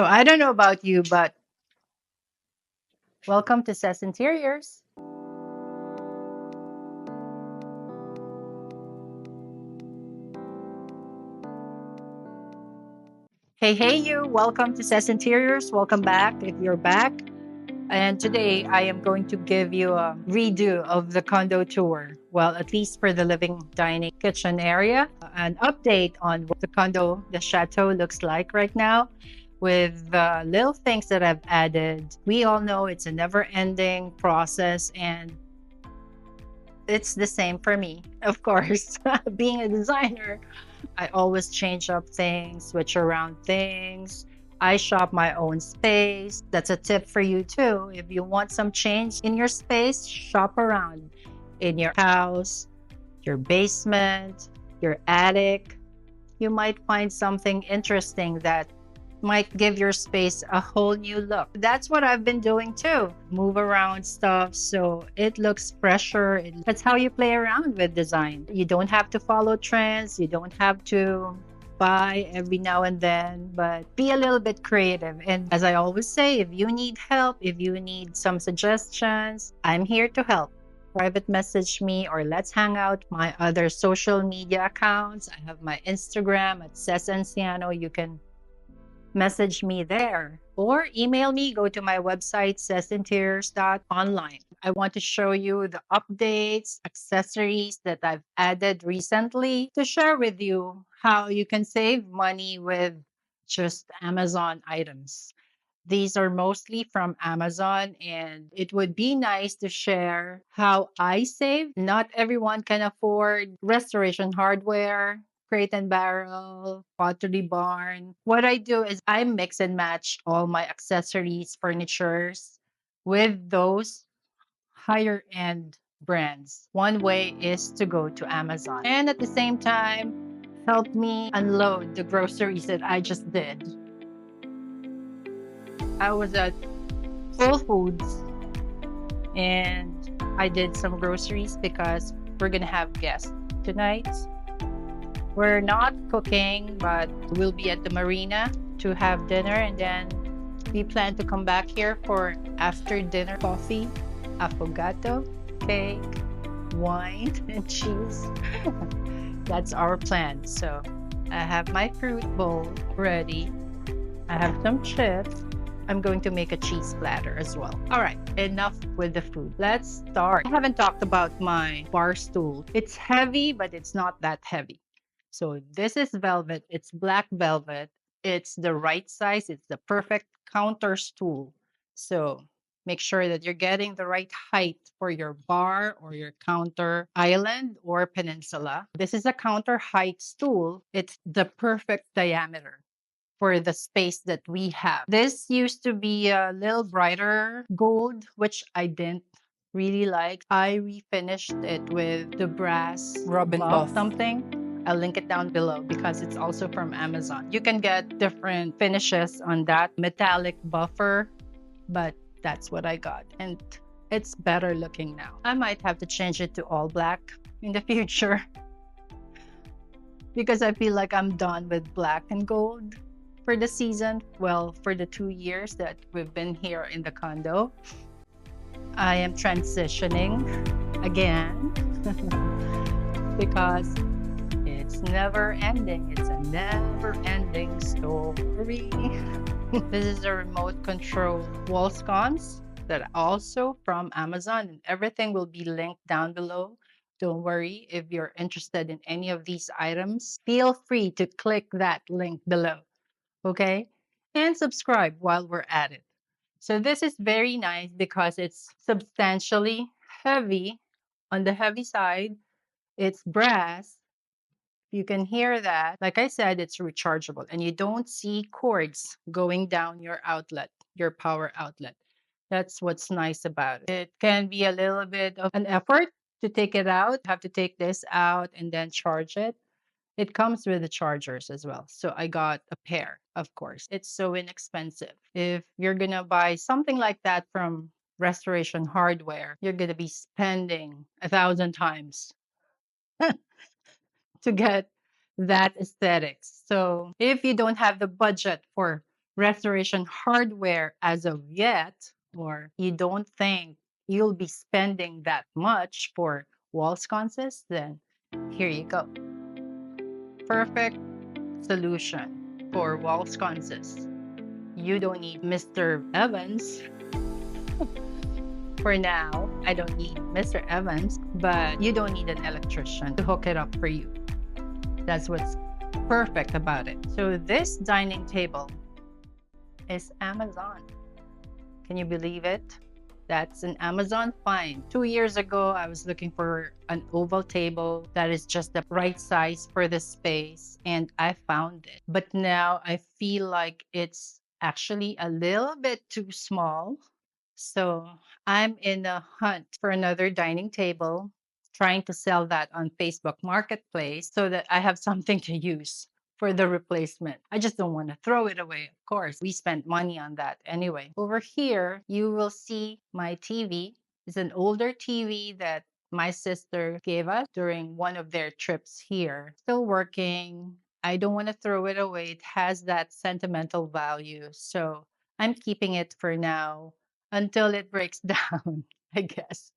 So I don't know about you, but welcome to Sess Interiors. Hey, hey, you. Welcome to Sess Interiors. Welcome back if you're back. And today I am going to give you a redo of the condo tour. Well, at least for the living, dining, kitchen area. An update on what the condo, the chateau looks like right now with the little things that I've added. We all know it's a never ending process and it's the same for me, of course. Being a designer, I always change up things, switch around things. I shop my own space. That's a tip for you too. If you want some change in your space, shop around in your house, your basement, your attic. You might find something interesting that might give your space a whole new look. That's what I've been doing too. Move around stuff so it looks fresher. That's how you play around with design. You don't have to follow trends. You don't have to buy every now and then, but be a little bit creative. And as I always say, if you need help, if you need some suggestions, I'm here to help. Private message me or let's hang out. My other social media accounts. I have my Instagram at Ces Anciano. You can message me there or email me. Go to my website, cessinteriors.online. I want to show you the updates, accessories that I've added recently to share with you how you can save money with just Amazon items. These are mostly from Amazon, and it would be nice to share how I save. Not everyone can afford restoration hardware, crate and barrel, pottery barn. What I do is I mix and match all my accessories, furnitures with those higher end brands. One way is to go to Amazon and at the same time help me unload the groceries that I just did. I was at Whole Foods and I did some groceries because we're gonna have guests tonight. We're not cooking, but we'll be at the marina to have dinner and then we plan to come back here for after dinner coffee, affogato, cake, wine, and cheese. That's our plan. So I have my fruit bowl ready. I have some chips. I'm going to make a cheese platter as well. All right, enough with the food. Let's start. I haven't talked about my bar stool. It's heavy, but it's not that heavy. So this is velvet. It's black velvet. It's the right size. It's the perfect counter stool. So make sure that you're getting the right height for your bar or your counter island or peninsula. This is a counter height stool. It's the perfect diameter for the space that we have. This used to be a little brighter gold, which I didn't really like. I refinished it with the brass Robin buff buff. something. I'll link it down below because it's also from Amazon. You can get different finishes on that metallic buffer, but that's what I got. And it's better looking now. I might have to change it to all black in the future because I feel like I'm done with black and gold for the season. Well, for the 2 years that we've been here in the condo, I am transitioning again because it's never ending. It's a never ending story. This is a remote control wall sconce that are also from Amazon, and everything will be linked down below. Don't worry if you're interested in any of these items, feel free to click that link below. Okay? And subscribe while we're at it. So this is very nice because it's substantially heavy on the heavy side. It's brass. You can hear that. Like I said, it's rechargeable and you don't see cords going down your outlet, your power outlet. That's what's nice about it. It can be a little bit of an effort to take it out. You have to take this out and then charge it. It comes with the chargers as well. So I got a pair, of course. It's so inexpensive. If you're going to buy something like that from Restoration Hardware, you're going to be spending 1,000 times to get that aesthetics. So if you don't have the budget for restoration hardware as of yet, or you don't think you'll be spending that much for wall sconces, then here you go. Perfect solution for wall sconces. You don't need Mr. Evans. For now, I don't need Mr. Evans, but you don't need an electrician to hook it up for you. That's what's perfect about it. So this dining table is Amazon. Can you believe it? That's an Amazon find. 2 years ago, I was looking for an oval table that is just the right size for the space, and I found it. But now I feel like it's actually a little bit too small. So I'm in a hunt for another dining table, trying to sell that on Facebook Marketplace so that I have something to use for the replacement. I just don't want to throw it away. Of course, we spent money on that anyway. Over here, you will see my TV. It's an older TV that my sister gave us during one of their trips here. Still working. I don't want to throw it away. It has that sentimental value. So I'm keeping it for now until it breaks down, I guess.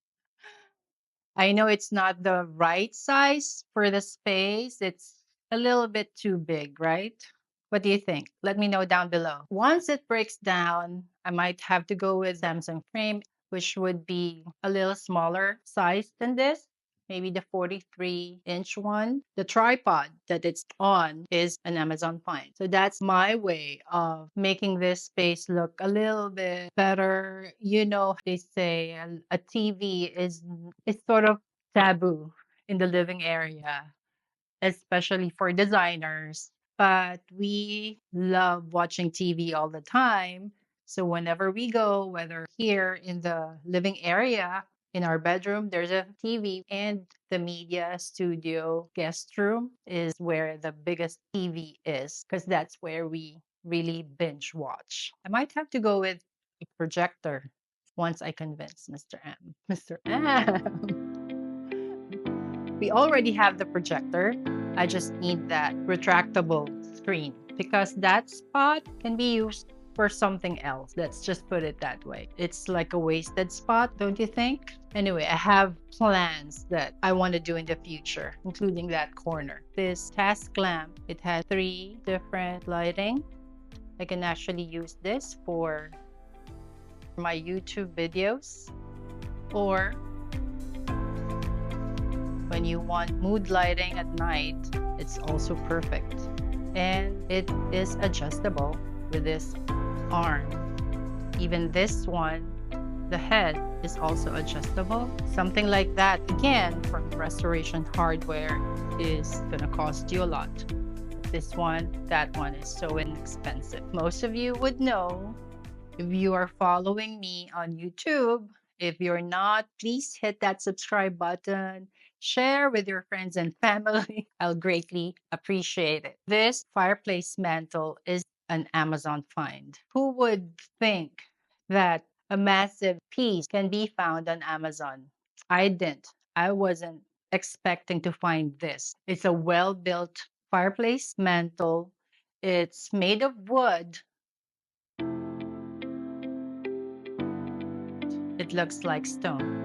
I know it's not the right size for the space. It's a little bit too big, right? What do you think? Let me know down below. Once it breaks down, I might have to go with Samsung frame, which would be a little smaller size than this, maybe the 43-inch one. The tripod that it's on is an Amazon find. So that's my way of making this space look a little bit better. You know, they say a TV is sort of taboo in the living area, especially for designers. But we love watching TV all the time. So whenever we go, whether here in the living area, in our bedroom, there's a TV, and the media studio guest room is where the biggest TV is, because that's where we really binge watch. I might have to go with a projector once I convince Mr. M. Mr. M. We already have the projector. I just need that retractable screen because that spot can be used for something else. Let's just put it that way. It's like a wasted spot, don't you think? Anyway, I have plans that I want to do in the future, including that corner. This task lamp, it has 3 different lighting. I can actually use this for my YouTube videos, or when you want mood lighting at night, it's also perfect. And it is adjustable with this arm. Even this one, the head is also adjustable. Something like that, again, from restoration hardware, is gonna cost you a lot. This one, that one is so inexpensive. Most of you would know if you are following me on YouTube. If you're not, please hit that subscribe button. Share with your friends and family. I'll greatly appreciate it. This fireplace mantle is an Amazon find. Who would think that a massive piece can be found on Amazon? I didn't. I wasn't expecting to find this. It's a well-built fireplace mantle. It's made of wood. It looks like stone.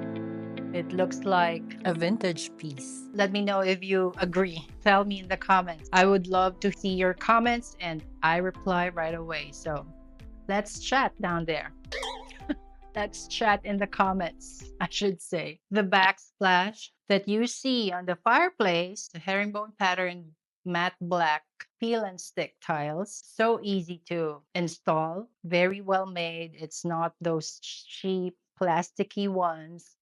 It looks like a vintage piece. Let me know if you agree. Tell me in the comments. I would love to see your comments, and I reply right away. So let's chat down there. Let's chat in the comments, I should say. The backsplash that you see on the fireplace, the herringbone pattern matte black peel and stick tiles. So easy to install, very well made. It's not those cheap plasticky ones.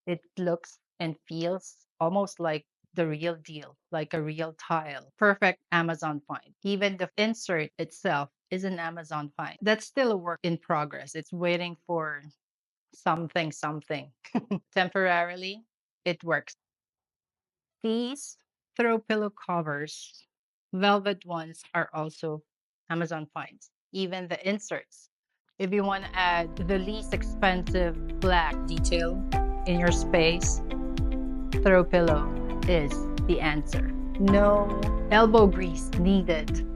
It looks and feels almost like the real deal, like a real tile. Perfect Amazon find. Even the insert itself is an Amazon find. That's still a work in progress. It's waiting for something. Temporarily, it works. These throw pillow covers, velvet ones, are also Amazon finds. Even the inserts. If you want to add the least expensive black detail in your space, throw pillow is the answer. No elbow grease needed.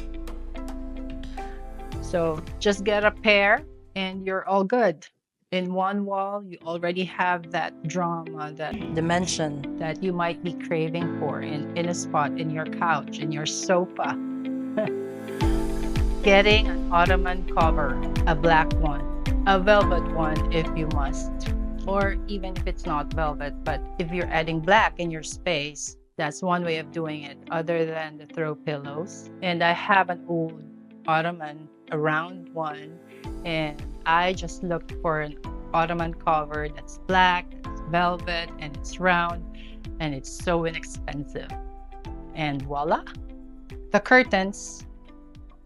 So So just get a pair and you're all good. In one wall, you already have that drama, that dimension that you might be craving for in a spot, in your couch, in your sofa. Getting an Ottoman cover, a black one, a velvet one if you must, or even if it's not velvet, but if you're adding black in your space, that's one way of doing it other than the throw pillows. And I have an old Ottoman, a round one, and I just looked for an Ottoman cover that's black, it's velvet, and it's round, and it's so inexpensive. And voila! The curtains,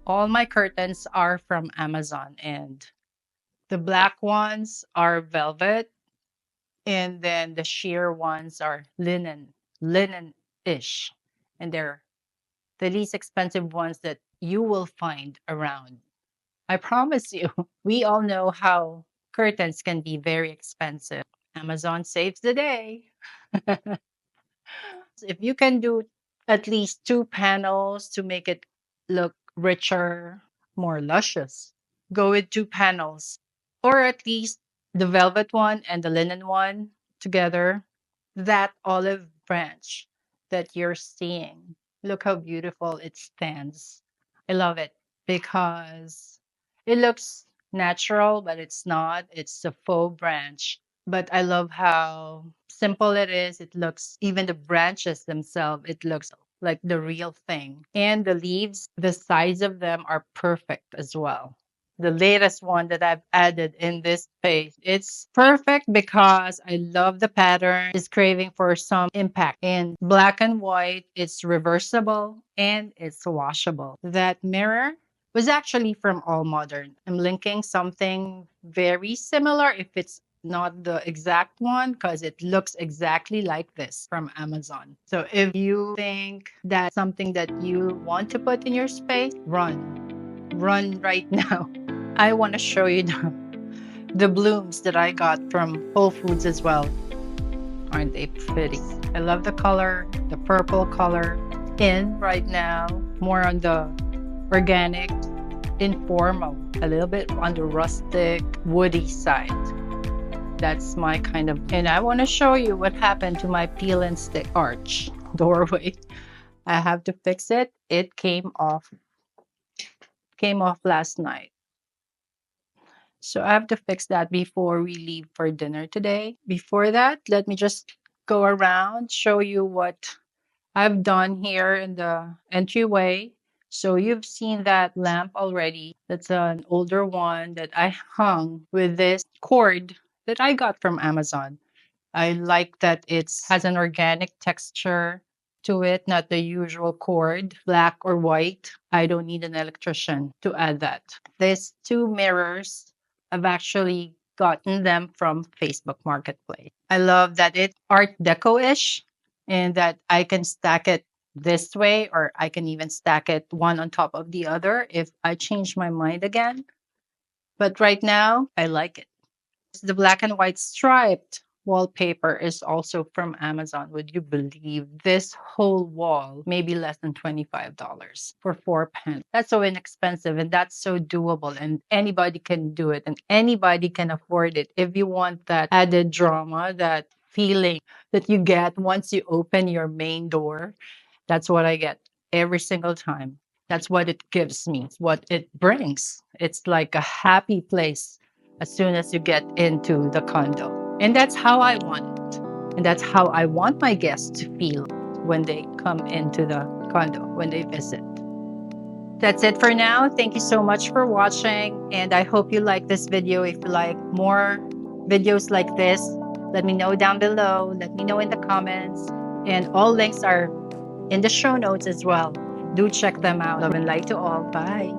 all my curtains are from Amazon, and the black ones are velvet, and then the sheer ones are linen-ish. And they're the least expensive ones that you will find around. I promise you, we all know how curtains can be very expensive. Amazon saves the day. If you can do at least 2 panels to make it look richer, more luscious, go with 2 panels. Or at least the velvet one and the linen one together. That olive branch that you're seeing. Look how beautiful it stands. I love it because it looks natural, but it's not. It's a faux branch. But I love how simple it is. It looks, even the branches themselves, it looks like the real thing. And the leaves, the size of them are perfect as well. The latest one that I've added in this space. It's perfect because I love the pattern. It's craving for some impact. In black and white, it's reversible and it's washable. That mirror was actually from All Modern. I'm linking something very similar if it's not the exact one because it looks exactly like this from Amazon. So if you think that's something that you want to put in your space, run right now. I want to show you the blooms that I got from Whole Foods as well. Aren't they pretty? I love the color, the purple color. In right now, more on the organic, informal, a little bit on the rustic, woody side. That's my kind of, and I want to show you what happened to my peel and stick arch doorway. I have to fix it. It came off last night. So I have to fix that before we leave for dinner today. Before that, let me just go around, show you what I've done here in the entryway. So you've seen that lamp already. That's an older one that I hung with this cord that I got from Amazon. I like that it has an organic texture to it, not the usual cord, black or white. I don't need an electrician to add that. These 2 mirrors, I've actually gotten them from Facebook Marketplace. I love that it's Art Deco-ish and that I can stack it this way, or I can even stack it one on top of the other if I change my mind again. But right now, I like it. The black and white striped wallpaper is also from Amazon. Would you believe this whole wall, maybe less than $25 for 4 panels? That's so inexpensive and that's so doable, and anybody can do it and anybody can afford it. If you want that added drama, that feeling that you get once you open your main door, that's what I get every single time. That's what it gives me, it's what it brings. It's like a happy place as soon as you get into the condo. And that's how I want it. And that's how I want my guests to feel when they come into the condo, when they visit. That's it for now. Thank you so much for watching. And I hope you like this video. If you like more videos like this, let me know down below. Let me know in the comments. And all links are in the show notes as well. Do check them out. Love and light to all. Bye.